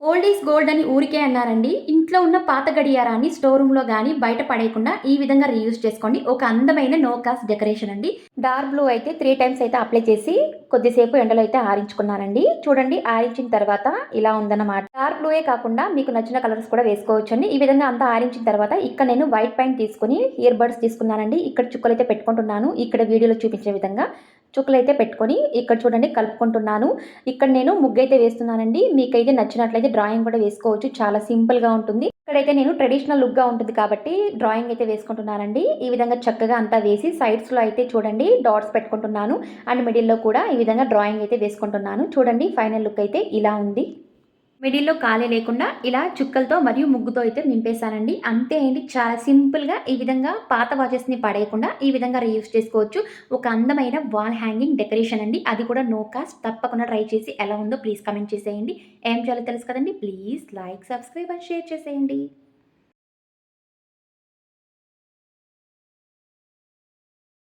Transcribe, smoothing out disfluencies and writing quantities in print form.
Old is gold అని ఊరికే అన్నారండి. ఇంట్లో ఉన్న పాత గడియారాన్ని స్టోర్ రూమ్‌లో గాని బయట పడేయకుండా ఈ విధంగా రీయూజ్ చేసుకోండి. ఒక అందమైన నో కాస్ట్ డెకరేషన్ అండి. డార్క్ బ్లూ అయితే 3 టైమ్స్ అయితే అప్లై చేసి కొద్దిసేపు ఎండలో అయితే ఆరించుకున్నానండి. చూడండి ఆరించిన తర్వాత ఇలా ఉందన్నమాట. డార్క్ బ్లూయే కాకుండా మీకు నచ్చిన కలర్స్ కూడా వేసుకోవచ్చండి. ఈ విధంగా అంతా ఆరించిన తర్వాత ఇక్కడ నేను వైట్ పెన్ తీసుకొని ఇయర్ బడ్స్ తీసుకున్నానండి. ఇక్కడ చుక్కలైతే పెట్టుకుంటున్నాను. ఇక్కడ వీడియోలో చూపించే విధంగా చుక్కలైతే పెట్టుకొని ఇక్కడ చూడండి కలుపుకుంటున్నాను. ఇక్కడ నేను ముగ్గైతే వేస్తున్నానండి. మీకైతే నచ్చినట్లయితే డ్రాయింగ్ కూడా వేసుకోవచ్చు. చాలా సింపుల్‌గా ఉంటుంది. ఇక్కడైతే నేను ట్రెడిషనల్ లుక్‌గా ఉంటుంది కాబట్టి డ్రాయింగ్ అయితే వేసుకుంటున్నానండి. ఈ విధంగా చక్కగా అంతా వేసి సైడ్స్‌లో అయితే చూడండి డాట్స్ పెట్టుకుంటున్నాను. అండ్ మిడిల్‌లో కూడా ఈ విధంగా డ్రాయింగ్ అయితే వేసుకుంటున్నాను. చూడండి ఫైనల్ లుక్ అయితే ఇలా ఉంది. మిడిల్‌లో ఖాళీ లేకుండా ఇలా చుక్కలతో మరియు ముగ్గుతో అయితే నింపేసానండి. అంతే అండి. చాలా సింపుల్‌గా ఈ విధంగా పాత వాచెస్‌ని పడేయకుండా ఈ విధంగా రీయూజ్ చేసుకోవచ్చు. ఒక అందమైన వాల్ హ్యాంగింగ్ డెకరేషన్ అండి. అది కూడా నో కాస్ట్. తప్పకుండా ట్రై చేసి ఎలా ఉందో ప్లీజ్ కామెంట్ చేసేయండి. ఏం చేయాలో తెలుసు కదండీ. Please like, subscribe and share చేసేయండి.